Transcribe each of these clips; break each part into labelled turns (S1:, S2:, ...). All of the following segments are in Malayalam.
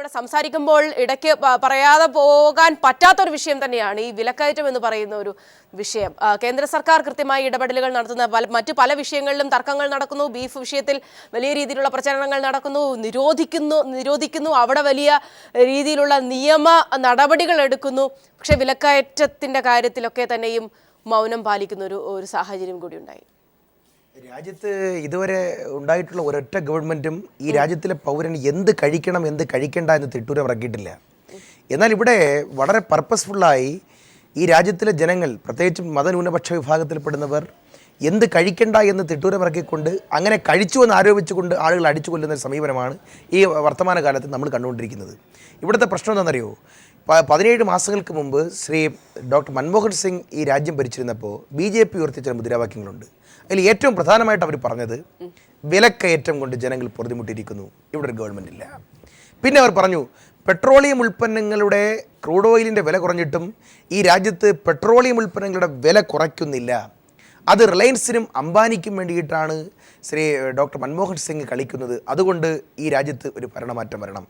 S1: ഇവിടെ സംസാരിക്കുമ്പോൾ ഇടയ്ക്ക് പറയാതെ പോകാൻ പറ്റാത്തൊരു വിഷയം തന്നെയാണ് ഈ വിലക്കയറ്റം എന്ന് പറയുന്ന ഒരു വിഷയം. കേന്ദ്ര സർക്കാർ കൃത്യമായി ഇടപെടലുകൾ നടത്തുന്ന മറ്റു പല വിഷയങ്ങളിലും തർക്കങ്ങൾ നടക്കുന്നു. ബീഫ് വിഷയത്തിൽ വലിയ രീതിയിലുള്ള പ്രചരണങ്ങൾ നടക്കുന്നു, നിരോധിക്കുന്നു, അവിടെ വലിയ രീതിയിലുള്ള നിയമ നടപടികൾ എടുക്കുന്നു. പക്ഷെ വിലക്കയറ്റത്തിന്റെ കാര്യത്തിലൊക്കെ തന്നെയും മൗനം പാലിക്കുന്ന ഒരു സാഹചര്യം കൂടി ഉണ്ടായി.
S2: രാജ്യത്ത് ഇതുവരെ ഉണ്ടായിട്ടുള്ള ഒരൊറ്റ ഗവൺമെൻറ്റും ഈ രാജ്യത്തിലെ പൗരന് എന്ത് കഴിക്കണം എന്ത് കഴിക്കേണ്ട എന്ന് തിട്ടൂരം ഇറക്കിയിട്ടില്ല. എന്നാൽ ഇവിടെ വളരെ പർപ്പസ്ഫുള്ളായി ഈ രാജ്യത്തിലെ ജനങ്ങൾ, പ്രത്യേകിച്ചും മതന്യൂനപക്ഷ വിഭാഗത്തിൽപ്പെടുന്നവർ എന്ത് കഴിക്കണ്ട എന്ന് തിട്ടൂരം ഇറക്കിക്കൊണ്ട് അങ്ങനെ കഴിച്ചു എന്ന് ആരോപിച്ചുകൊണ്ട് ആളുകൾ അടിച്ചു കൊല്ലുന്ന സമീപനമാണ് ഈ വർത്തമാനകാലത്ത് നമ്മൾ കണ്ടുകൊണ്ടിരിക്കുന്നത്. ഇവിടുത്തെ പ്രശ്നം എന്താണെന്നറിയോ? 17 മാസങ്ങൾക്ക് മുമ്പ് ശ്രീ ഡോക്ടർ മൻമോഹൻ സിംഗ് ഈ രാജ്യം ഭരിച്ചിരുന്നപ്പോൾ BJP ഉയർത്തിയ ചില മുദ്രാവാക്യങ്ങളുണ്ട്. അതിൽ ഏറ്റവും പ്രധാനമായിട്ട് അവർ പറഞ്ഞത് വിലക്കയറ്റം കൊണ്ട് ജനങ്ങൾ പൊറുതിമുട്ടിയിരിക്കുന്നു, ഇവിടെ ഒരു ഗവൺമെൻറ് ഇല്ല. പിന്നെ അവർ പറഞ്ഞു പെട്രോളിയം ഉൽപ്പന്നങ്ങളുടെ ക്രൂഡ് ഓയിലിൻ്റെ വില കുറഞ്ഞിട്ടും ഈ രാജ്യത്ത് പെട്രോളിയം ഉൽപ്പന്നങ്ങളുടെ വില കുറയ്ക്കുന്നില്ല. അത് റിലയൻസിനും അംബാനിക്കും വേണ്ടിയിട്ടാണ് ശ്രീ ഡോക്ടർ മൻമോഹൻ സിംഗ് കളിക്കുന്നത്. അതുകൊണ്ട് ഈ രാജ്യത്ത് ഒരു ഭരണമാറ്റം വരണം.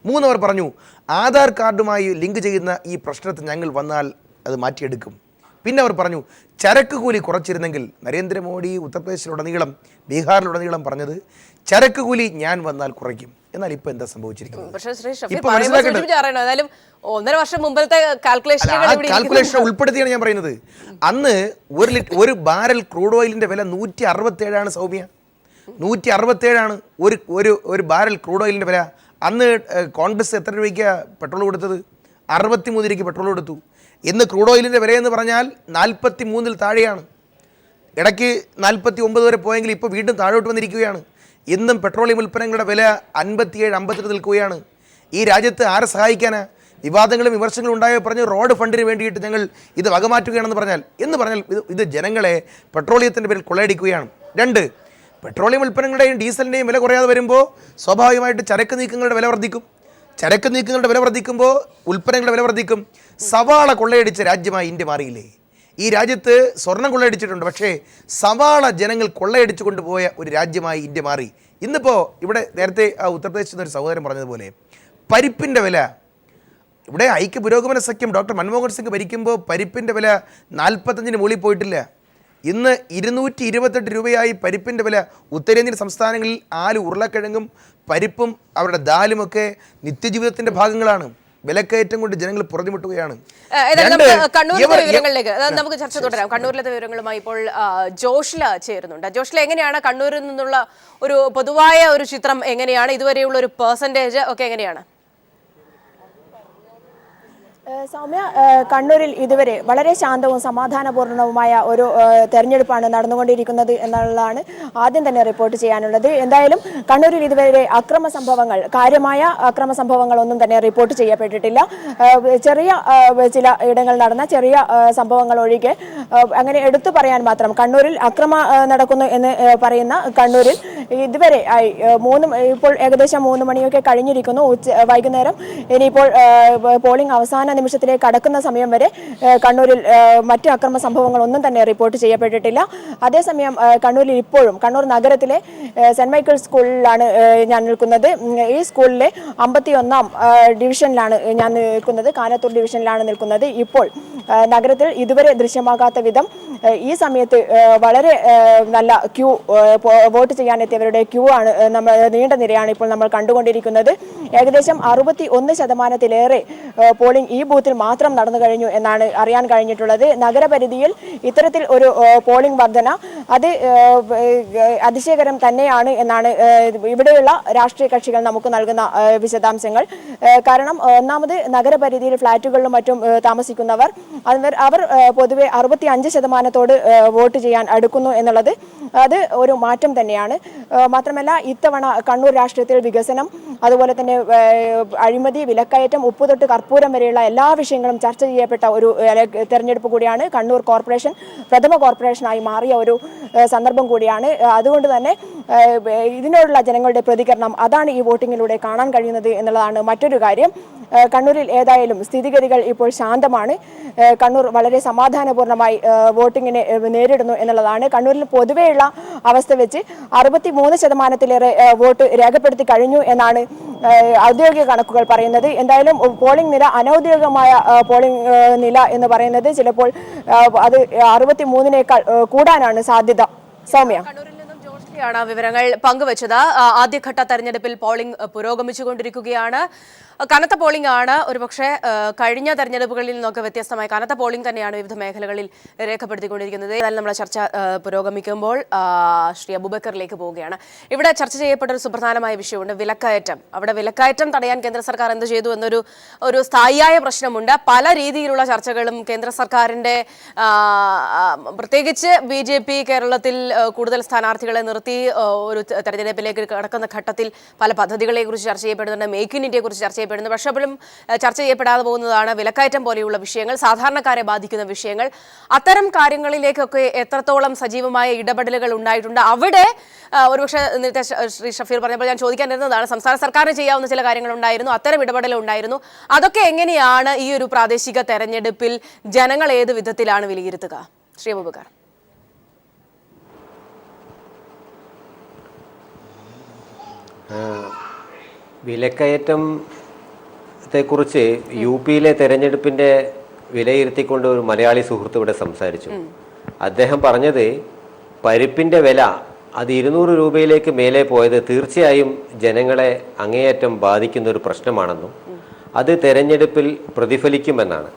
S2: 3 അവർ പറഞ്ഞു ആധാർ കാർഡുമായി ലിങ്ക് ചെയ്യുന്ന ഈ പ്രശ്നത്തിൽ ഞങ്ങൾ വന്നാൽ അത് മാറ്റിയെടുക്കും. പിന്നെ അവർ പറഞ്ഞു ചരക്ക് കൂലി കുറച്ചിരുന്നെങ്കിൽ, നരേന്ദ്രമോദി ഉത്തർപ്രദേശിലുടനീളം ബീഹാറിലുടനീളം പറഞ്ഞത് ചരക്ക് കൂലി ഞാൻ വന്നാൽ കുറയ്ക്കും. എന്നാൽ ഇപ്പൊ എന്താ സംഭവിച്ചിരിക്കുന്നത്? കാൽക്കുലേഷൻ ഉൾപ്പെടുത്തിയാണ് ഞാൻ പറയുന്നത്. അന്ന് ഒരു ബാരൽ ക്രൂഡ് ഓയിലിന്റെ വില 167 സൗമ്യ, 167 ഒരു ബാരൽ ക്രൂഡ് ഓയിലിന്റെ വില. അന്ന് കോൺഗ്രസ് എത്ര രൂപയ്ക്ക് പെട്രോൾ കൊടുത്തത്? 63 രൂപയ്ക്ക് പെട്രോൾ കൊടുത്തു. ഇന്ന് ക്രൂഡ് ഓയിലിൻ്റെ വിലയെന്ന് പറഞ്ഞാൽ 43 താഴെയാണ്. ഇടയ്ക്ക് 49 വരെ പോയെങ്കിൽ ഇപ്പോൾ വീണ്ടും താഴോട്ട് വന്നിരിക്കുകയാണ്. ഇന്നും പെട്രോളിയം ഉൽപ്പന്നങ്ങളുടെ വില 57-58 നിൽക്കുകയാണ്. ഈ രാജ്യത്ത് ആരെ സഹായിക്കാനാ? വിവാദങ്ങളും വിമർശനങ്ങളും ഉണ്ടായോ പറഞ്ഞ് റോഡ് ഫണ്ടിന് വേണ്ടിയിട്ട് ഞങ്ങൾ ഇത് വകമാറ്റുകയാണെന്ന് പറഞ്ഞാൽ ഇത് ജനങ്ങളെ പെട്രോളിയത്തിൻ്റെ പേരിൽ കൊള്ളയടിക്കുകയാണ്. 2, പെട്രോളിയം ഉൽപ്പന്നങ്ങളുടെയും ഡീസലിൻ്റെയും വില കുറയാതെ വരുമ്പോൾ സ്വാഭാവികമായിട്ട് ചരക്ക് നീക്കങ്ങളുടെ വില വർദ്ധിക്കും. ചരക്ക് നീക്കങ്ങളുടെ വില വർദ്ധിക്കുമ്പോൾ ഉൽപ്പന്നങ്ങളുടെ വില വർദ്ധിക്കും. സവാള കൊള്ളയടിച്ച രാജ്യമായി ഇന്ത്യ മാറിയില്ലേ? ഈ രാജ്യത്ത് സ്വർണം കൊള്ളയടിച്ചിട്ടുണ്ട്, പക്ഷേ സവാള ജനങ്ങൾ കൊള്ളയടിച്ചു കൊണ്ടുപോയ ഒരു രാജ്യമായി ഇന്ത്യ മാറി. ഇന്നിപ്പോൾ ഇവിടെ നേരത്തെ ഉത്തർപ്രദേശിൽ നിന്നൊരു സഹോദരൻ പറഞ്ഞതുപോലെ പരിപ്പിൻ്റെ വില, ഇവിടെ ഐക്യ പുരോഗമന സഖ്യം ഡോക്ടർ മൻമോഹൻ സിംഗ് ഭരിക്കുമ്പോൾ പരിപ്പിൻ്റെ വില 45 മുകളിൽ പോയിട്ടില്ല. ഇന്ന് 228 രൂപയായി പരിപ്പിൻ്റെ വില. ഉത്തരേന്ത്യൻ സംസ്ഥാനങ്ങളിൽ ഉരുളക്കിഴങ്ങും പരിപ്പും അവരുടെ ദാലുമൊക്കെ നിത്യജീവിതത്തിൻ്റെ ഭാഗങ്ങളാണ്. വിലക്കയറ്റം കൊണ്ട് ജനങ്ങൾ പുറത്തുമുട്ടുകയാണ്.
S1: കണ്ണൂരിലെ വിവരങ്ങളിലേക്ക് നമുക്ക് ചർച്ച തുടരാം. കണ്ണൂരിലത്തെ വിവരങ്ങളുമായി ഇപ്പോൾ ജോഷ്ല ചേരുന്നുണ്ട്. ജോഷ്ല, എങ്ങനെയാണ് കണ്ണൂരിൽ നിന്നുള്ള ഒരു പൊതുവായ ഒരു ചിത്രം എങ്ങനെയാണ്? ഇതുവരെയുള്ള ഒരു പെർസെൻറ്റേജ് ഒക്കെ എങ്ങനെയാണ്?
S3: സൗമ്യ, കണ്ണൂരിൽ ഇതുവരെ വളരെ ശാന്തവും സമാധാനപൂർണവുമായ ഒരു തെരഞ്ഞെടുപ്പാണ് നടന്നുകൊണ്ടിരിക്കുന്നത് എന്നുള്ളതാണ് ആദ്യം തന്നെ റിപ്പോർട്ട് ചെയ്യാനുള്ളത്. എന്തായാലും കണ്ണൂരിൽ ഇതുവരെ കാര്യമായ അക്രമ സംഭവങ്ങളൊന്നും തന്നെ റിപ്പോർട്ട് ചെയ്യപ്പെട്ടിട്ടില്ല. ചെറിയ ചില ഇടങ്ങൾ നടന്ന ചെറിയ സംഭവങ്ങൾ ഒഴികെ അങ്ങനെ എടുത്തു പറയാൻ മാത്രം കണ്ണൂരിൽ നടക്കുന്നു എന്ന് പറയുന്ന കണ്ണൂരിൽ ഇതുവരെ ഇപ്പോൾ ഏകദേശം 3 മണിയൊക്കെ കഴിഞ്ഞിരിക്കുന്നു. വൈകുന്നേരം ഇനിയിപ്പോൾ പോളിംഗ് അവസാന നിമിഷത്തിലേക്ക് കടക്കുന്ന സമയം വരെ കണ്ണൂരിൽ മറ്റ് അക്രമ സംഭവങ്ങളൊന്നും തന്നെ റിപ്പോർട്ട് ചെയ്യപ്പെട്ടിട്ടില്ല. അതേസമയം കണ്ണൂരിൽ ഇപ്പോഴും കണ്ണൂർ നഗരത്തിലെ സെന്റ് മൈക്കിൾസ് സ്കൂളിലാണ് ഞാൻ നിൽക്കുന്നത്. ഈ സ്കൂളിലെ 51ാം ഡിവിഷനിലാണ് ഞാൻ നിൽക്കുന്നത്, കാനത്തൂർ ഡിവിഷനിലാണ് നിൽക്കുന്നത്. ഇപ്പോൾ നഗരത്തിൽ ഇതുവരെ ദൃശ്യമാകാത്ത വിധം ഈ സമയത്ത് വളരെ നല്ല ക്യൂ, വോട്ട് ചെയ്യാനെത്തിയവരുടെ ക്യൂ ആണ്, നീണ്ട നിരയാണ് ഇപ്പോൾ നമ്മൾ കണ്ടുകൊണ്ടിരിക്കുന്നത്. ഏകദേശം 61% പോളിംഗ് ഈ ബൂത്തിൽ മാത്രം നടന്നു കഴിഞ്ഞു എന്നാണ് അറിയാൻ കഴിഞ്ഞിട്ടുള്ളത്. നഗരപരിധിയിൽ ഇത്തരത്തിൽ ഒരു പോളിംഗ് വർധന അത് അതിശയകരം തന്നെയാണ് എന്നാണ് ഇവിടെയുള്ള രാഷ്ട്രീയ കക്ഷികൾ നമുക്ക് നൽകുന്ന വിശദാംശങ്ങൾ. കാരണം ഒന്നാമത് നഗരപരിധിയിൽ ഫ്ളാറ്റുകളിലും മറ്റും താമസിക്കുന്നവർ അവർ പൊതുവെ 65% വോട്ട് ചെയ്യാൻ അടുക്കുന്നു എന്നുള്ളത് അത് ഒരു മാറ്റം തന്നെയാണ്. മാത്രമല്ല ഇത്തവണ കണ്ണൂർ രാഷ്ട്രീയത്തിൽ വികസനം, അതുപോലെ തന്നെ അഴിമതി, വിലക്കയറ്റം, ഉപ്പ് തൊട്ട് കർപ്പൂരം വരെയുള്ള എല്ലാ വിഷയങ്ങളും ചർച്ച ചെയ്യപ്പെട്ട ഒരു തെരഞ്ഞെടുപ്പ് കൂടിയാണ്. കണ്ണൂർ കോർപ്പറേഷൻ പ്രഥമ കോർപ്പറേഷനായി മാറിയ ഒരു സന്ദർഭം കൂടിയാണ്. അതുകൊണ്ട് തന്നെ ഇതിനോടുള്ള ജനങ്ങളുടെ പ്രതികരണം അതാണ് ഈ വോട്ടിങ്ങിലൂടെ കാണാൻ കഴിയുന്നത് എന്നുള്ളതാണ് മറ്റൊരു കാര്യം. കണ്ണൂരിൽ ഏതായാലും സ്ഥിതിഗതികൾ ഇപ്പോൾ ശാന്തമാണ്. കണ്ണൂർ വളരെ സമാധാനപൂർണ്ണമായി വോട്ടിങ്ങിനെ നേരിടുന്നു എന്നുള്ളതാണ്. കണ്ണൂരിൽ പൊതുവെയുള്ള അവസ്ഥ വെച്ച് 63% വോട്ട് രേഖപ്പെടുത്തി കഴിഞ്ഞു എന്നാണ് ഔദ്യോഗിക കണക്കുകൾ പറയുന്നത്. എന്തായാലും പോളിംഗ് നില, അനൌദ്യോഗികമായ പോളിംഗ് നില എന്ന് പറയുന്നത് ചിലപ്പോൾ അത് 63-നേക്കാൾ കൂടാനാണ് സാധ്യത. സൗമ്യ,
S1: ാണ് വിവരങ്ങൾ പങ്കുവച്ചത്. ആദ്യഘട്ട തെരഞ്ഞെടുപ്പിൽ പോളിംഗ് പുരോഗമിച്ചുകൊണ്ടിരിക്കുകയാണ്. കനത്ത പോളിംഗ് ആണ്. ഒരുപക്ഷെ കഴിഞ്ഞ തെരഞ്ഞെടുപ്പുകളിൽ നിന്നൊക്കെ വ്യത്യസ്തമായി കനത്ത പോളിംഗ് തന്നെയാണ് വിവിധ മേഖലകളിൽ രേഖപ്പെടുത്തിക്കൊണ്ടിരിക്കുന്നത്. എന്നാൽ നമ്മുടെ ചർച്ച പുരോഗമിക്കുമ്പോൾ ശ്രീ അബൂബക്കറിലേക്ക് പോവുകയാണ്. ഇവിടെ ചർച്ച ചെയ്യപ്പെട്ട ഒരു സുപ്രധാനമായ വിഷയമുണ്ട്, വിലക്കയറ്റം. അവിടെ വിലക്കയറ്റം തടയാൻ കേന്ദ്ര സർക്കാർ എന്ത് ചെയ്തു എന്നൊരു സ്ഥായിയായ പ്രശ്നമുണ്ട്. പല രീതിയിലുള്ള ചർച്ചകളും കേന്ദ്ര സർക്കാരിൻ്റെ, പ്രത്യേകിച്ച് BJP കേരളത്തിൽ കൂടുതൽ സ്ഥാനാർത്ഥികളെ നിർത്തി ഒരു തെരഞ്ഞെടുപ്പിലേക്ക് കടക്കുന്ന ഘട്ടത്തിൽ പല പദ്ധതികളെ കുറിച്ച് ചർച്ച ചെയ്യപ്പെടുന്നുണ്ട്, മേക്ക് ഇൻ ഇന്ത്യയെ കുറിച്ച് ചർച്ച ചെയ്യപ്പെടുന്നു. പക്ഷേ പോലും ചർച്ച ചെയ്യപ്പെടാതെ പോകുന്നതാണ് വിലക്കയറ്റം പോലെയുള്ള വിഷയങ്ങൾ, സാധാരണക്കാരെ ബാധിക്കുന്ന വിഷയങ്ങൾ. അത്തരം കാര്യങ്ങളിലേക്കൊക്കെ എത്രത്തോളം സജീവമായ ഇടപെടലുകൾ ഉണ്ടായിട്ടുണ്ട്? അവിടെ ഒരുപക്ഷെ നേരത്തെ ശ്രീ ഷഫീർ പറഞ്ഞപ്പോൾ ഞാൻ ചോദിക്കാനിരുന്നതാണ്, സംസ്ഥാന സർക്കാരിന് ചെയ്യാവുന്ന ചില കാര്യങ്ങളുണ്ടായിരുന്നു, അത്തരം ഇടപെടലുണ്ടായിരുന്നു. അതൊക്കെ എങ്ങനെയാണ് ഈ ഒരു പ്രാദേശിക തെരഞ്ഞെടുപ്പിൽ ജനങ്ങൾ ഏത് വിധത്തിലാണ് വിലയിരുത്തുക? ശ്രീ അബൂബക്കർ.
S4: വിലക്കയറ്റത്തെക്കുറിച്ച് UP-യിലെ തെരഞ്ഞെടുപ്പിൻ്റെ വിലയിരുത്തിക്കൊണ്ട് ഒരു മലയാളി സുഹൃത്ത് ഇവിടെ സംസാരിച്ചു. അദ്ദേഹം പറഞ്ഞത് പരിപ്പിൻ്റെ വില അത് 200 രൂപയിലേക്ക് മേലെ പോയത് തീർച്ചയായും ജനങ്ങളെ അങ്ങേയറ്റം ബാധിക്കുന്ന ഒരു പ്രശ്നമാണെന്നും അത് തെരഞ്ഞെടുപ്പിൽ പ്രതിഫലിക്കുമെന്നാണ്.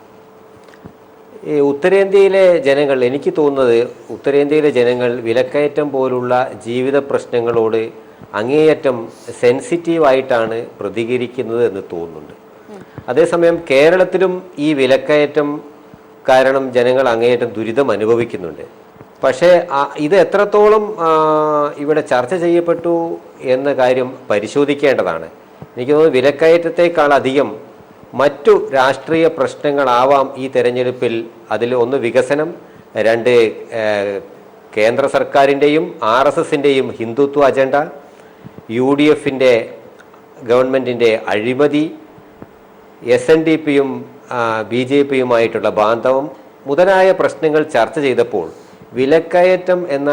S4: ഈ ഉത്തരേന്ത്യയിലെ ജനങ്ങൾ, എനിക്ക് തോന്നുന്നത് ഉത്തരേന്ത്യയിലെ ജനങ്ങൾ വിലക്കയറ്റം പോലുള്ള ജീവിത പ്രശ്നങ്ങളോട് അങ്ങേയറ്റം സെൻസിറ്റീവായിട്ടാണ് പ്രതികരിക്കുന്നത് എന്ന് തോന്നുന്നുണ്ട്. അതേസമയം കേരളത്തിലും ഈ വിലക്കയറ്റം കാരണം ജനങ്ങൾ അങ്ങേയറ്റം ദുരിതം അനുഭവിക്കുന്നുണ്ട്. പക്ഷേ ഇത് എത്രത്തോളം ഇവിടെ ചർച്ച ചെയ്യപ്പെട്ടു എന്ന കാര്യം പരിശോധിക്കേണ്ടതാണ്. എനിക്ക് തോന്നുന്നു വിലക്കയറ്റത്തെക്കാൾ അധികം മറ്റു രാഷ്ട്രീയ പ്രശ്നങ്ങളാവാം ഈ തെരഞ്ഞെടുപ്പിൽ. അതിൽ ഒന്ന് വികസനം, രണ്ട് കേന്ദ്ര സർക്കാരിൻ്റെയും RSSൻ്റെയും ഹിന്ദുത്വ അജണ്ട, UDF-ൻ്റെ ഗവൺമെൻറ്റിൻ്റെ അഴിമതി, SNDP-യും BJP-യുമായിട്ടുള്ള ബാന്ധവം മുതലായ പ്രശ്നങ്ങൾ ചർച്ച ചെയ്തപ്പോൾ വിലക്കയറ്റം എന്ന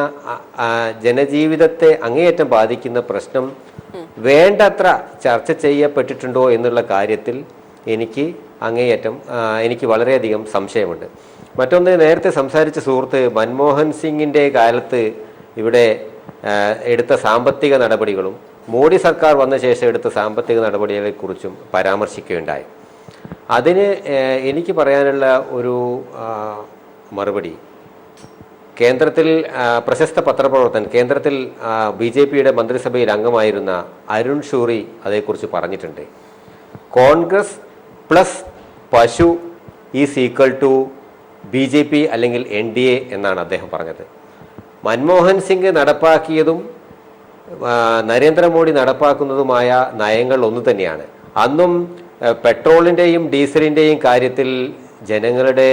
S4: ജനജീവിതത്തെ അങ്ങേയറ്റം ബാധിക്കുന്ന പ്രശ്നം വേണ്ടത്ര ചർച്ച ചെയ്യപ്പെട്ടിട്ടുണ്ടോ എന്നുള്ള കാര്യത്തിൽ എനിക്ക് വളരെയധികം സംശയമുണ്ട്. മറ്റൊന്ന്, നേരത്തെ സംസാരിച്ച സുഹൃത്ത് മൻമോഹൻ സിംഗിൻ്റെ കാലത്ത് ഇവിടെ എടുത്ത സാമ്പത്തിക നടപടികളും മോഡി സർക്കാർ വന്ന ശേഷം എടുത്ത സാമ്പത്തിക നടപടികളെക്കുറിച്ചും പരാമർശിക്കുകയുണ്ടായി. അതിന് എനിക്ക് പറയാനുള്ള ഒരു മറുപടി, കേന്ദ്രത്തിൽ പ്രശസ്ത പത്രപ്രവർത്തകൻ, കേന്ദ്രത്തിൽ BJP-യുടെ മന്ത്രിസഭയിൽ അംഗമായിരുന്ന അരുൺ ഷൂറി അതേക്കുറിച്ച് പറഞ്ഞിട്ടുണ്ട്. കോൺഗ്രസ് പ്ലസ് പശു ഈസ് ഈക്വൽ ടു BJP അല്ലെങ്കിൽ NDA എന്നാണ് അദ്ദേഹം പറഞ്ഞത്. മൻമോഹൻ സിംഗ് നടപ്പാക്കിയതും നരേന്ദ്രമോദി നടപ്പാക്കുന്നതുമായ നയങ്ങൾ ഒന്നു തന്നെയാണ്. അന്നും പെട്രോളിൻ്റെയും ഡീസലിൻ്റെയും കാര്യത്തിൽ ജനങ്ങളുടെ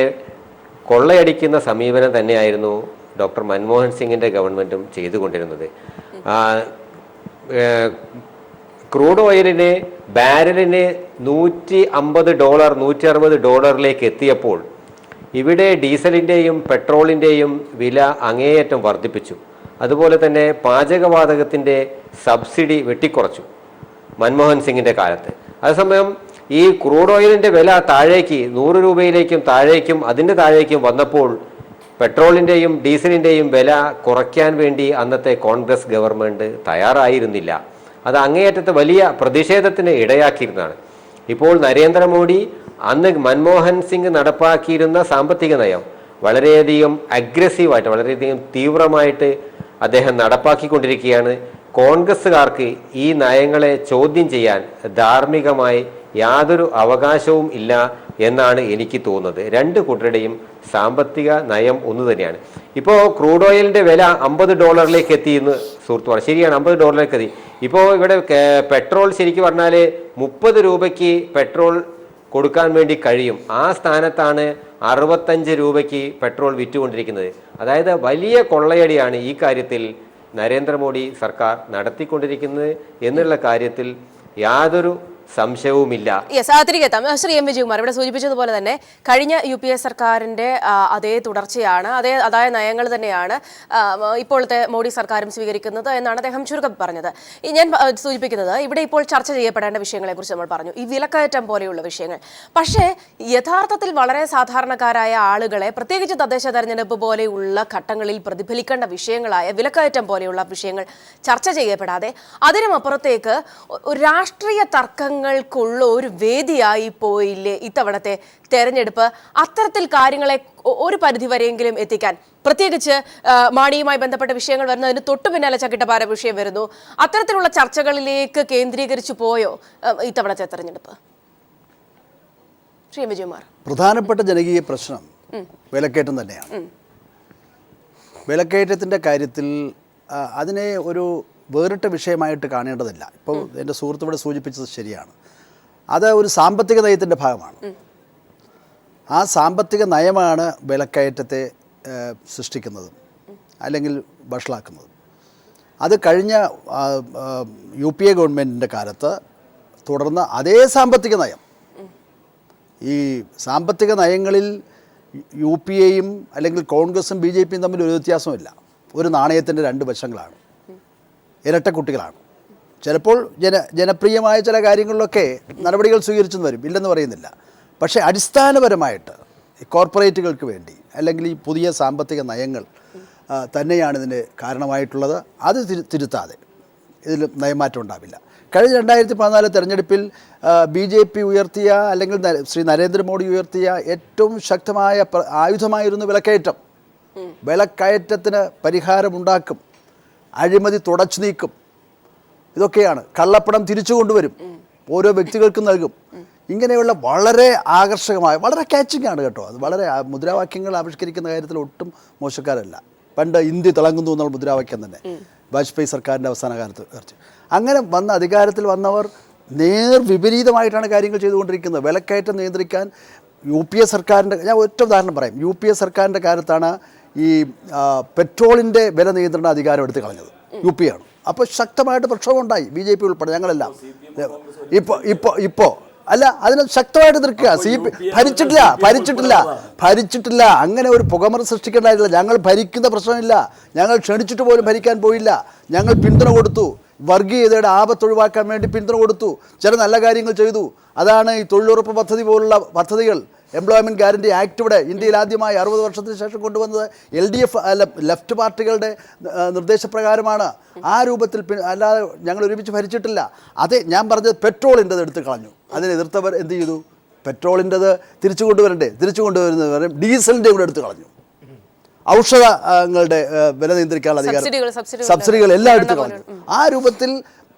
S4: കൊള്ളയടിക്കുന്ന സമീപനം തന്നെയായിരുന്നു ഡോക്ടർ മൻമോഹൻ സിംഗിൻ്റെ ഗവൺമെൻറ്റും ചെയ്തുകൊണ്ടിരുന്നത്. ക്രൂഡ് ഓയിലിന് ബാരലിന് $150 $160 എത്തിയപ്പോൾ ഇവിടെ ഡീസലിൻ്റെയും പെട്രോളിൻ്റെയും വില അങ്ങേയറ്റം വർദ്ധിപ്പിച്ചു. അതുപോലെ തന്നെ പാചകവാതകത്തിൻ്റെ സബ്സിഡി വെട്ടിക്കുറച്ചു മൻമോഹൻ സിംഗിൻ്റെ കാലത്ത്. അതേസമയം ഈ ക്രൂഡ് ഓയിലിൻ്റെ വില താഴേക്ക് 100 രൂപയിലേക്കും താഴേക്കും അതിൻ്റെ താഴേക്കും വന്നപ്പോൾ പെട്രോളിൻ്റെയും ഡീസലിൻ്റെയും വില കുറയ്ക്കാൻ വേണ്ടി അന്നത്തെ കോൺഗ്രസ് ഗവൺമെൻറ് തയ്യാറായിരുന്നില്ല. അത് അങ്ങേയറ്റത്തെ വലിയ പ്രതിഷേധത്തിന് ഇടയാക്കിയിരുന്നതാണ്. ഇപ്പോൾ നരേന്ദ്രമോദി അന്ന് മൻമോഹൻ സിംഗ് നടപ്പാക്കിയിരുന്ന സാമ്പത്തിക നയം വളരെയധികം അഗ്രസീവായിട്ട്, വളരെയധികം തീവ്രമായിട്ട് അദ്ദേഹം നടപ്പാക്കിക്കൊണ്ടിരിക്കുകയാണ്. കോൺഗ്രസ്സുകാർക്ക് ഈ നയങ്ങളെ ചോദ്യം ചെയ്യാൻ ധാർമ്മികമായി യാതൊരു അവകാശവും ഇല്ല എന്നാണ് എനിക്ക് തോന്നുന്നത്. രണ്ട് കൂട്ടരുടെയും സാമ്പത്തിക നയം ഒന്നു തന്നെയാണ്. ഇപ്പോൾ ക്രൂഡ് ഓയിലിൻ്റെ വില $50 എത്തിയെന്ന് സുഹൃത്ത് പറഞ്ഞു. ശരിയാണ്, $50 എത്തി. ഇപ്പോൾ ഇവിടെ പെട്രോൾ ശരിക്കും പറഞ്ഞാൽ 30 രൂപയ്ക്ക് പെട്രോൾ കൊടുക്കാൻ വേണ്ടി കഴിയും. ആ സ്ഥാനത്താണ് 65 രൂപയ്ക്ക് പെട്രോൾ വിറ്റുകൊണ്ടിരിക്കുന്നത്. അതായത് വലിയ കൊള്ളയടിയാണ് ഈ കാര്യത്തിൽ നരേന്ദ്രമോദി സർക്കാർ നടത്തിക്കൊണ്ടിരിക്കുന്നത് എന്നുള്ള കാര്യത്തിൽ യാതൊരു സംശയവുമില്ല.
S1: തിരികെ എത്താം. ശ്രീ എം വിജയകുമാർ ഇവിടെ സൂചിപ്പിച്ചതുപോലെ തന്നെ കഴിഞ്ഞ UPA സർക്കാരിന്റെ അതേ തുടർച്ചയാണ്, അതായ നയങ്ങൾ തന്നെയാണ് ഇപ്പോഴത്തെ മോഡി സർക്കാരും സ്വീകരിക്കുന്നത് എന്നാണ് അദ്ദേഹം ചുരുക്കം പറഞ്ഞത്. ഞാൻ സൂചിപ്പിക്കുന്നത് ഇവിടെ ഇപ്പോൾ ചർച്ച ചെയ്യപ്പെടേണ്ട വിഷയങ്ങളെക്കുറിച്ച് നമ്മൾ പറഞ്ഞു, ഈ വിലക്കയറ്റം പോലെയുള്ള വിഷയങ്ങൾ. പക്ഷേ യഥാർത്ഥത്തിൽ വളരെ സാധാരണക്കാരായ ആളുകളെ, പ്രത്യേകിച്ച് തദ്ദേശ തെരഞ്ഞെടുപ്പ് പോലെയുള്ള ഘട്ടങ്ങളിൽ പ്രതിഫലിക്കേണ്ട വിഷയങ്ങളായ വിലക്കയറ്റം പോലെയുള്ള വിഷയങ്ങൾ ചർച്ച ചെയ്യപ്പെടാതെ അതിനുമപ്പുറത്തേക്ക് രാഷ്ട്രീയ തർക്കങ്ങൾക്കുള്ള ഒരു വേദിയായി പോയില്ലേ ഇത്തവണത്തെ തെരഞ്ഞെടുപ്പ്? അത്തരത്തിൽ കാര്യങ്ങളെ ഒരു പരിധിവരെയെങ്കിലും എത്തിക്കാൻ, പ്രത്യേകിച്ച് മാണിയുമായി ബന്ധപ്പെട്ട വിഷയങ്ങൾ വരുന്നതിന് തൊട്ടു പിന്നാലെ ചക്കിട്ടപ്പാര വിഷയം വരുന്നു, അത്തരത്തിലുള്ള ചർച്ചകളിലേക്ക് കേന്ദ്രീകരിച്ചു പോയോ ഇത്തവണത്തെ തെരഞ്ഞെടുപ്പ്? ശ്രീ വിജയകുമാർ,
S5: പ്രധാനപ്പെട്ട ജനകീയ പ്രശ്നം വിലക്കയറ്റം തന്നെയാണ്. വിലക്കയറ്റത്തിൻ്റെ കാര്യത്തിൽ അതിനെ ഒരു വേറിട്ട വിഷയമായിട്ട് കാണേണ്ടതില്ല. ഇപ്പോൾ എൻ്റെ സുഹൃത്ത് ഇവിടെ സൂചിപ്പിച്ചത് ശരിയാണ്. അത് ഒരു സാമ്പത്തിക നയത്തിൻ്റെ ഭാഗമാണ്. ആ സാമ്പത്തിക നയമാണ് വിലക്കയറ്റത്തെ സൃഷ്ടിക്കുന്നതും അല്ലെങ്കിൽ വഷളാക്കുന്നതും. അത് കഴിഞ്ഞ UPA ഗവൺമെൻറ്റിൻ്റെ കാലത്ത് തുടർന്ന അതേ സാമ്പത്തിക നയം, ഈ സാമ്പത്തിക നയങ്ങളിൽ UPAയും അല്ലെങ്കിൽ കോൺഗ്രസും BJPയും തമ്മിൽ ഒരു വ്യത്യാസമില്ല. ഒരു നാണയത്തിൻ്റെ രണ്ട് വശങ്ങളാണ്, ഇരട്ടക്കുട്ടികളാണ്. ചിലപ്പോൾ ജനപ്രിയമായ ചില കാര്യങ്ങളിലൊക്കെ നടപടികൾ സ്വീകരിച്ചെന്ന് വരും, ഇല്ലെന്ന് പറയുന്നില്ല. പക്ഷേ അടിസ്ഥാനപരമായിട്ട് കോർപ്പറേറ്റുകൾക്ക് വേണ്ടി അല്ലെങ്കിൽ ഈ പുതിയ സാമ്പത്തിക നയങ്ങൾ തന്നെയാണ് ഇതിന് കാരണമായിട്ടുള്ളത്. അത് തിരുത്താതെ ഇതിൽ നയമാറ്റം ഉണ്ടാവില്ല. കഴിഞ്ഞ 2014 തെരഞ്ഞെടുപ്പിൽ BJP ഉയർത്തിയ അല്ലെങ്കിൽ ശ്രീ നരേന്ദ്രമോദി ഉയർത്തിയ ഏറ്റവും ശക്തമായ ആയുധമായിരുന്നു വിലക്കയറ്റം. വിലക്കയറ്റത്തിന് പരിഹാരമുണ്ടാക്കും, അഴിമതി തുടച്ചു നീക്കും, ഇതൊക്കെയാണ്. കള്ളപ്പണം തിരിച്ചു കൊണ്ടുവരും, ഓരോ വ്യക്തികൾക്കും നൽകും. ഇങ്ങനെയുള്ള വളരെ ആകർഷകമായ, വളരെ കാച്ചിങ് ആണ് കേട്ടോ. അത് വളരെ മുദ്രാവാക്യങ്ങൾ ആവിഷ്കരിക്കുന്ന കാര്യത്തിൽ ഒട്ടും മോശക്കാരല്ല. പണ്ട് ഇന്ത്യ തിളങ്ങുന്നു എന്നുള്ള മുദ്രാവാക്യം തന്നെ വാജ്പേയി സർക്കാരിൻ്റെ അവസാന കാലത്ത് ഉയർത്തി. അങ്ങനെ വന്ന അധികാരത്തിൽ വന്നവർ വിപരീതമായിട്ടാണ് കാര്യങ്ങൾ ചെയ്തുകൊണ്ടിരിക്കുന്നത്. വിലക്കയറ്റം നിയന്ത്രിക്കാൻ UPA സർക്കാരിൻ്റെ, ഞാൻ ഒറ്റ ഉദാഹരണം പറയാം. UPA സർക്കാരിൻ്റെ കാലത്താണ് ഈ പെട്രോളിൻ്റെ വില നിയന്ത്രണ അധികാരം എടുത്ത് കളഞ്ഞത്. UPA ആണ്. അപ്പോൾ ശക്തമായിട്ട് പ്രക്ഷോഭം ഉണ്ടായി, BJP ഉൾപ്പെടെ, ഞങ്ങളെല്ലാം. ഇപ്പോൾ അല്ല, അതിന് ശക്തമായിട്ട് നിൽക്കുക. ഭരിച്ചിട്ടില്ല. അങ്ങനെ ഒരു പുകമറ സൃഷ്ടിക്കേണ്ടതായിട്ടില്ല. ഞങ്ങൾ ഭരിക്കുന്ന പ്രശ്നമില്ല, ഞങ്ങൾ ക്ഷണിച്ചിട്ട് പോലും ഭരിക്കാൻ പോയില്ല. ഞങ്ങൾ പിന്തുണ കൊടുത്തു, വർഗീയതയുടെ ആപത്ത് ഒഴിവാക്കാൻ വേണ്ടി പിന്തുണ കൊടുത്തു, ചില നല്ല കാര്യങ്ങൾ ചെയ്തു. അതാണ് ഈ തൊഴിലുറപ്പ് പദ്ധതി പോലുള്ള പദ്ധതികൾ, എംപ്ലോയ്മെൻറ്റ് ഗ്യാരണ്ടി ആക്ട് ഇവിടെ ഇന്ത്യയിൽ ആദ്യമായി 60 വർഷത്തിന് ശേഷം കൊണ്ടുവന്നത് LDF ലെഫ്റ്റ് പാർട്ടികളുടെ നിർദ്ദേശപ്രകാരമാണ്. ആ രൂപത്തിൽ അല്ലാതെ ഞങ്ങൾ ഒരുമിച്ച് ഭരിച്ചിട്ടില്ല. അതെ, ഞാൻ പറഞ്ഞത് പെട്രോളിൻ്റെത് എടുത്ത് കളഞ്ഞു. അതിനെ എതിർത്തവർ എന്ത് ചെയ്തു? പെട്രോളിൻ്റെത് തിരിച്ചു കൊണ്ടുവരുന്നവരെ ഡീസലിൻ്റെ കൂടെ എടുത്ത് കളഞ്ഞു. ഔഷധങ്ങളുടെ വില നിയന്ത്രിക്കാനുള്ള അധികാരം, സബ്സിഡികൾ എല്ലാം എടുത്ത് കളഞ്ഞു. ആ രൂപത്തിൽ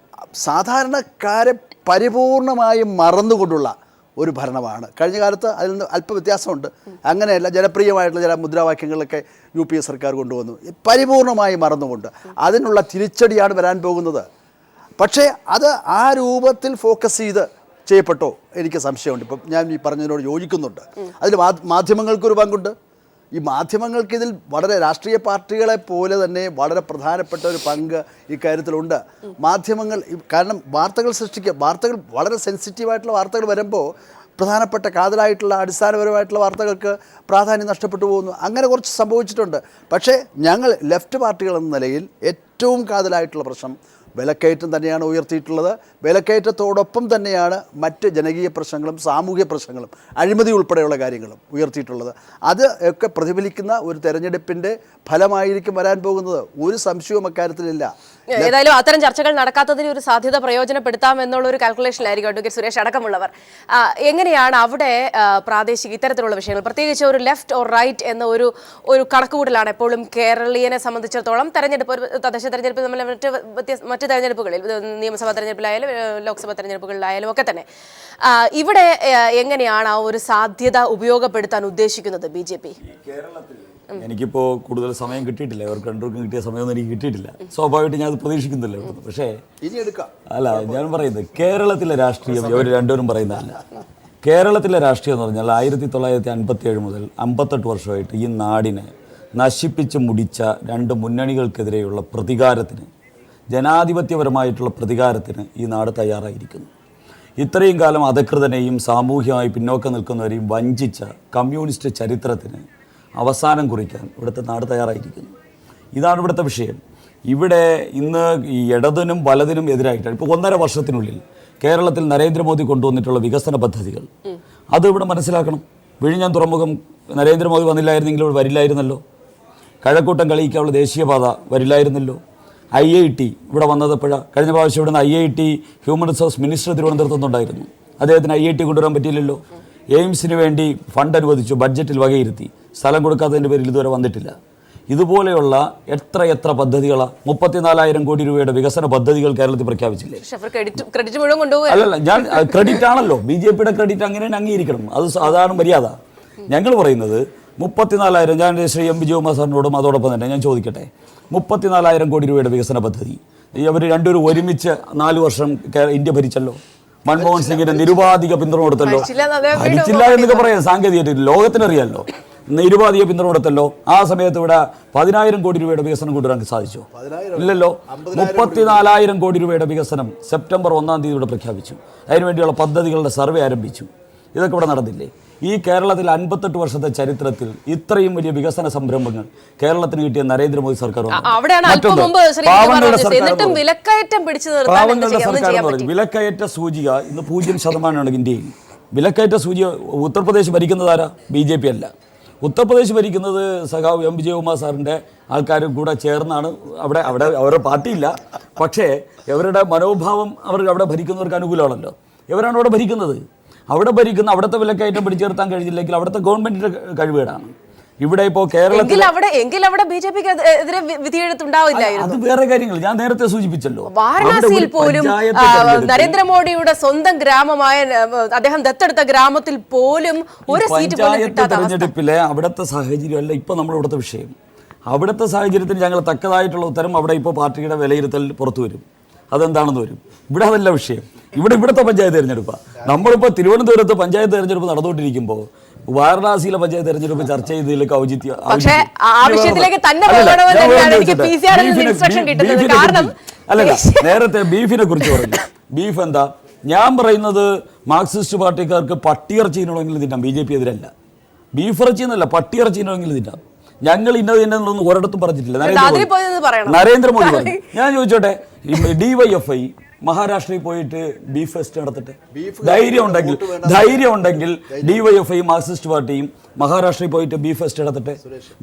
S5: സാധാരണക്കാരെ പരിപൂർണമായും മറന്നുകൊണ്ടുള്ള ഒരു ഭരണമാണ് കഴിഞ്ഞ കാലത്ത്. അതിൽ നിന്ന് അല്പ വ്യത്യാസമുണ്ട്. അങ്ങനെയല്ല, ജനപ്രിയമായിട്ടുള്ള ചില മുദ്രാവാക്യങ്ങളൊക്കെ UPA സർക്കാർ കൊണ്ടുവന്നു, പരിപൂർണമായി മറന്നുകൊണ്ട്. അതിനുള്ള തിരിച്ചടിയാണ് വരാൻ പോകുന്നത്. പക്ഷേ അത് ആ രൂപത്തിൽ ഫോക്കസ് ചെയ്യപ്പെട്ടോ എനിക്ക് സംശയമുണ്ട്. ഇപ്പം ഞാൻ ഈ പറഞ്ഞതിനോട് യോജിക്കുന്നുണ്ട്. അതിൽ മാധ്യമങ്ങൾക്കൊരു പങ്കുണ്ട്. ഈ മാധ്യമങ്ങൾക്കിതിൽ വളരെ രാഷ്ട്രീയ പാർട്ടികളെ പോലെ തന്നെ വളരെ പ്രധാനപ്പെട്ട ഒരു പങ്ക് ഇക്കാര്യത്തിലുണ്ട്. മാധ്യമങ്ങൾ കാരണം വാർത്തകൾ വളരെ സെൻസിറ്റീവായിട്ടുള്ള വാർത്തകൾ വരുമ്പോൾ പ്രധാനപ്പെട്ട കാതലായിട്ടുള്ള അടിസ്ഥാനപരമായിട്ടുള്ള വാർത്തകൾക്ക് പ്രാധാന്യം നഷ്ടപ്പെട്ടു പോകുന്നു. അങ്ങനെ കുറച്ച് സംഭവിച്ചിട്ടുണ്ട്. പക്ഷേ ഞങ്ങൾ ലെഫ്റ്റ് പാർട്ടികൾ എന്ന നിലയിൽ ഏറ്റവും കാതലായിട്ടുള്ള പ്രശ്നം വിലക്കയറ്റം തന്നെയാണ് ഉയർത്തിയിട്ടുള്ളത്. വിലക്കയറ്റത്തോടൊപ്പം തന്നെയാണ് മറ്റ് ജനകീയ പ്രശ്നങ്ങളും സാമൂഹിക പ്രശ്നങ്ങളും അഴിമതി ഉൾപ്പെടെയുള്ള കാര്യങ്ങളും ഉയർത്തിയിട്ടുള്ളത്. അത് ഒക്കെ പ്രതിഫലിക്കുന്ന ഒരു തെരഞ്ഞെടുപ്പിൻ്റെ ഫലമായിരിക്കും വരാൻ പോകുന്നത്. ഒരു സംശയവും അക്കാര്യത്തിലില്ല.
S1: ഏതായാലും അത്തരം ചർച്ചകൾ നടക്കാത്തതിന് ഒരു സാധ്യത പ്രയോജനപ്പെടുത്താം എന്നുള്ള ഒരു കാൽക്കുലേഷനിലായിരിക്കും അഡ്വക്കേറ്റ് സുരേഷ് അടക്കമുള്ളവർ. എങ്ങനെയാണ് അവിടെ പ്രാദേശിക ഇത്തരത്തിലുള്ള വിഷയങ്ങൾ, പ്രത്യേകിച്ച് ഒരു ലെഫ്റ്റ് ഓർ റൈറ്റ് എന്ന ഒരു കണക്കുകൂടലാണ് എപ്പോഴും കേരളീയനെ സംബന്ധിച്ചിടത്തോളം തെരഞ്ഞെടുപ്പ്, തദ്ദേശ തെരഞ്ഞെടുപ്പ് തമ്മിൽ മറ്റ് തെരഞ്ഞെടുപ്പുകളിൽ, നിയമസഭാ തെരഞ്ഞെടുപ്പിലായാലും ലോക്സഭാ തെരഞ്ഞെടുപ്പുകളിലായാലും ഒക്കെ തന്നെ ഇവിടെ എങ്ങനെയാണ് ആ ഒരു സാധ്യത ഉപയോഗപ്പെടുത്താൻ ഉദ്ദേശിക്കുന്നത് BJP?
S6: കേരളത്തിൽ എനിക്കിപ്പോൾ കൂടുതൽ സമയം കിട്ടിയിട്ടില്ല, ഇവർക്ക് രണ്ടുപേർക്കും കിട്ടിയ സമയമൊന്നും എനിക്ക് കിട്ടിയിട്ടില്ല. സ്വാഭാവികമായിട്ട് ഞാൻ അത് പ്രതീക്ഷിക്കുന്നില്ല. പക്ഷേ അല്ല, ഞാൻ പറയുന്നത് കേരളത്തിലെ രാഷ്ട്രീയം ഇവർ രണ്ടുപേരും പറയുന്നതല്ല. കേരളത്തിലെ രാഷ്ട്രീയം എന്ന് പറഞ്ഞാൽ 1957 മുതൽ 58 വർഷമായിട്ട് ഈ നാടിനെ നശിപ്പിച്ച് മുടിച്ച രണ്ട് മുന്നണികൾക്കെതിരെയുള്ള പ്രതികാരത്തിന്, ജനാധിപത്യപരമായിട്ടുള്ള പ്രതികാരത്തിന് ഈ നാട് തയ്യാറായിരിക്കുന്നു. ഇത്രയും കാലം അധികൃതനെയും സാമൂഹ്യമായി പിന്നോക്കം നിൽക്കുന്നവരെയും വഞ്ചിച്ച കമ്മ്യൂണിസ്റ്റ് ചരിത്രത്തിന് അവസാനം കുറിക്കാൻ ഇവിടുത്തെ നാട് തയ്യാറായിരിക്കുന്നു. ഇതാണ് ഇവിടുത്തെ വിഷയം. ഇവിടെ ഇന്ന് ഈ ഇടതിനും വലതിനും എതിരായിട്ടാണ് ഇപ്പോൾ 1.5 വർഷത്തിനുള്ളിൽ കേരളത്തിൽ നരേന്ദ്രമോദി കൊണ്ടുവന്നിട്ടുള്ള വികസന പദ്ധതികൾ അത് ഇവിടെ മനസ്സിലാക്കണം. വിഴിഞ്ഞം തുറമുഖം നരേന്ദ്രമോദി വന്നില്ലായിരുന്നെങ്കിൽ ഇവിടെ വരില്ലായിരുന്നല്ലോ. കഴക്കൂട്ടം കളിയിക്കാനുള്ള ദേശീയപാത വരില്ലായിരുന്നല്ലോ. IIT ഇവിടെ വന്നപ്പോഴാണ് കഴിഞ്ഞ പ്രാവശ്യം ഇവിടുന്ന് IIT ഹ്യൂമൻ റിസോഴ്സ് മിനിസ്റ്റർ തിരുവനന്തപുരത്ത് നിന്നുണ്ടായിരുന്നു. അദ്ദേഹത്തിന് IIT കൊണ്ടുവരാൻ പറ്റിയില്ലല്ലോ. എയിംസിന് വേണ്ടി ഫണ്ട് അനുവദിച്ചു, ബഡ്ജറ്റിൽ വകയിരുത്തി, സ്ഥലം കൊടുക്കാത്തതിൻ്റെ പേരിൽ ഇതുവരെ വന്നിട്ടില്ല. ഇതുപോലെയുള്ള എത്ര പദ്ധതികളാണ് 34,000 കോടി രൂപയുടെ വികസന പദ്ധതികൾ കേരളത്തിൽ പ്രഖ്യാപിച്ചില്ലേ?
S1: ക്രെഡിറ്റ് മുഴുവൻ കൊണ്ടുപോകും.
S6: അല്ലല്ല, ഞാൻ ക്രെഡിറ്റ് ആണല്ലോ, BJPയുടെ ക്രെഡിറ്റ് അങ്ങനെ അംഗീകരിക്കണം. അതാണ് മര്യാദ. ഞങ്ങൾ പറയുന്നത് 34,000, ഞാൻ ശ്രീ M. വിജയകുമാർ സാറിനോടും അതോടൊപ്പം തന്നെ ഞാൻ ചോദിക്കട്ടെ, 34,000 കോടി രൂപയുടെ വികസന പദ്ധതി അവർ രണ്ടുപേരും ഒരുമിച്ച് 4 വർഷം ഇന്ത്യ ഭരിച്ചല്ലോ. മൻമോഹൻ സിംഗിന് നിരുപാധിക പിന്തുണ കൊടുത്തല്ലോ. ഭരിച്ചില്ല എന്നൊക്കെ പറയാം, സാങ്കേതിക ലോകത്തിനറിയാമല്ലോ. നിരുപാധിക പിന്തുണ കൊടുത്തല്ലോ. ആ സമയത്ത് ഇവിടെ 10,000 കോടി രൂപയുടെ വികസനം കൊണ്ടുവരാൻ സാധിച്ചോ? ഇല്ലല്ലോ. 34,000 കോടി രൂപയുടെ വികസനം സെപ്റ്റംബർ 1-ാം തീയതി ഇവിടെ പ്രഖ്യാപിച്ചു. അതിനുവേണ്ടിയുള്ള പദ്ധതികളുടെ സർവേ ആരംഭിച്ചു. ഇതൊക്കെ ഇവിടെ നടന്നില്ലേ? ഈ കേരളത്തിൽ 58 വർഷത്തെ ചരിത്രത്തിൽ ഇത്രയും വലിയ വികസന സംരംഭങ്ങൾ കേരളത്തിന് കിട്ടിയ നരേന്ദ്രമോദി സർക്കാർ വിലക്കയറ്റ സൂചിക ഇന്ന് 0% ഇന്ത്യയിൽ. വിലക്കയറ്റ സൂചിക ഉത്തർപ്രദേശ് ഭരിക്കുന്നതാരാ? BJP അല്ല. ഉത്തർപ്രദേശ് ഭരിക്കുന്നത് സഖാവ് M. വിജയകുമാർ സാറിൻ്റെ ആൾക്കാരും കൂടെ ചേർന്നാണ്. അവിടെ അവരുടെ പാർട്ടിയില്ല, പക്ഷേ ഇവരുടെ മനോഭാവം അവർ അവിടെ ഭരിക്കുന്നവർക്ക് അനുകൂലമാണല്ലോ. ഇവരാണ് അവിടെ ഭരിക്കുന്നത്. അവിടുത്തെ വിലക്കയറ്റം പിടിച്ചേർത്താൻ കഴിഞ്ഞില്ലെങ്കിൽ അവിടുത്തെ ഗവൺമെന്റിന്റെ കഴിവുകേടാണ്. ഇവിടെ ഇപ്പോൾ കേരളത്തിൽ
S1: BJPക്ക് എതിരെ വിധിയെഴുത്തുണ്ടാവില്ലായിരുന്നു.
S6: അത് വേറെ കാര്യങ്ങൾ ഞാൻ നേരത്തെ സൂചിപ്പിച്ചല്ലോ.
S1: വാരണാസിയിൽ പോലും നരേന്ദ്രമോദിയുടെ സ്വന്തം ഗ്രാമമായ അദ്ദേഹം ദത്തെടുത്ത ഗ്രാമത്തിൽ പോലും ഒരു സീറ്റ് പോലും കിട്ടാത്ത
S6: തെരഞ്ഞെടുപ്പിലെ അവിടുത്തെ സാഹചര്യമല്ല ഇപ്പൊ നമ്മുടെ ഇവിടുത്തെ വിഷയം. അവിടുത്തെ സാഹചര്യത്തിന് ഞങ്ങൾ തക്കതായിട്ടുള്ള ഉത്തരം അവിടെ ഇപ്പോൾ പാർട്ടിയുടെ വിലയിരുത്തൽ പുറത്തു വരും. അതെന്താണെന്ന് വരും. ഇവിടെ അതല്ല വിഷയം. ഇവിടുത്തെ പഞ്ചായത്ത് തെരഞ്ഞെടുപ്പാണ്. നമ്മളിപ്പോൾ തിരുവനന്തപുരത്ത് പഞ്ചായത്ത് തെരഞ്ഞെടുപ്പ് നടന്നുകൊണ്ടിരിക്കുമ്പോൾ വാരണാസിയിലെ പഞ്ചായത്ത് തെരഞ്ഞെടുപ്പ് ചർച്ച ചെയ്തതിലേക്ക് അല്ലല്ല, നേരത്തെ ബീഫിനെ കുറിച്ച് പറഞ്ഞു. ബീഫ് എന്താ? ഞാൻ പറയുന്നത് മാർക്സിസ്റ്റ് പാർട്ടിക്കാർക്ക് പട്ടിയിറച്ചിനെങ്കിലും തിന്നാം. BJP എതിരല്ല. ബീഫ് ഇറച്ചി എന്നല്ല, പട്ടിയിറച്ചിനെങ്കിലും തിന്നാം. ഞങ്ങൾ ഇന്നതൊന്നും ഒരിടത്തും പറഞ്ഞിട്ടില്ല. നരേന്ദ്രമോദി പറഞ്ഞു. ഞാൻ ചോദിച്ചോട്ടെ, DYFI മഹാരാഷ്ട്രയിൽ പോയിട്ട് ബീഫ് ഫെസ്റ്റ് നടത്തട്ടെ. ധൈര്യം ഉണ്ടെങ്കിൽ DYFI മാർക്സിസ്റ്റ് പാർട്ടിയും മഹാരാഷ്ട്രയിൽ പോയിട്ട് ബീഫ് ഫെസ്റ്റ് നടത്തട്ടെ.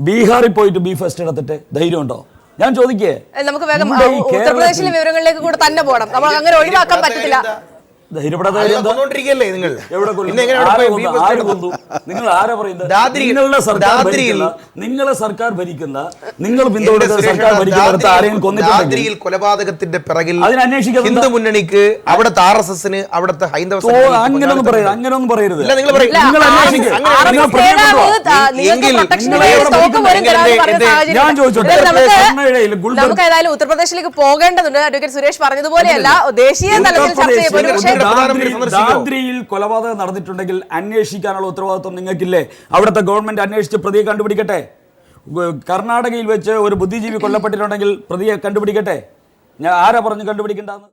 S6: ബീഹാറിൽ പോയിട്ട് ബീഫ് ഫെസ്റ്റ് നടത്തട്ടെ. ധൈര്യം ഉണ്ടോ? ഞാൻ ചോദിക്കേ.
S1: നമുക്ക് വേഗം ഉത്തർപ്രദേശിലെ വിവരങ്ങളിലേക്ക് കൂടെ തന്നെ പോകണം. നമ്മൾ അങ്ങനെ ഒഴിവാക്കാൻ പറ്റില്ല.
S6: നിങ്ങൾ ആരാ പറയുന്നത്? നിങ്ങളെ സർക്കാർ ഭരിക്കുന്ന, നിങ്ങൾ പിന്തുണക്കുന്ന സർക്കാർ ഭരിക്കുന്നിടത്ത് ആരെയും കൊന്നിട്ടുണ്ടെങ്കിൽ
S2: കൊലപാതകത്തിന്റെ പിറകിൽ
S6: അതിനന്വേഷിക്കാൻ
S2: ഹിന്ദു മുന്നണിക്ക്, അവിടുത്തെ RSSന്, അവിടുത്തെ ഹൈന്ദവ
S6: അങ്ങനെയൊന്നും പറയരുത്.
S1: ഞാൻ ചോദിച്ചോട്ടെ, നമുക്ക് ഏതായാലും ഉത്തർപ്രദേശിലേക്ക് പോകേണ്ടതുണ്ട്. അഡ്വക്കേറ്റ് സുരേഷ് പറഞ്ഞതുപോലെയല്ല, ദേശീയ തലത്തിൽ ചർച്ച ചെയ്യപ്പെടും.
S6: ദാദ്രിയിൽ കൊലപാതകം നടന്നിട്ടുണ്ടെങ്കിൽ അന്വേഷിക്കാനുള്ള ഉത്തരവാദിത്വം നിങ്ങൾക്കില്ലേ? അവിടുത്തെ ഗവൺമെന്റ് അന്വേഷിച്ച് പ്രതിയെ കണ്ടുപിടിക്കട്ടെ. കർണാടകയിൽ വെച്ച് ഒരു ബുദ്ധിജീവി കൊല്ലപ്പെട്ടിട്ടുണ്ടെങ്കിൽ പ്രതിയെ കണ്ടുപിടിക്കട്ടെ. ഞാൻ ആരാ പറഞ്ഞു കണ്ടുപിടിക്കേണ്ടെന്ന്?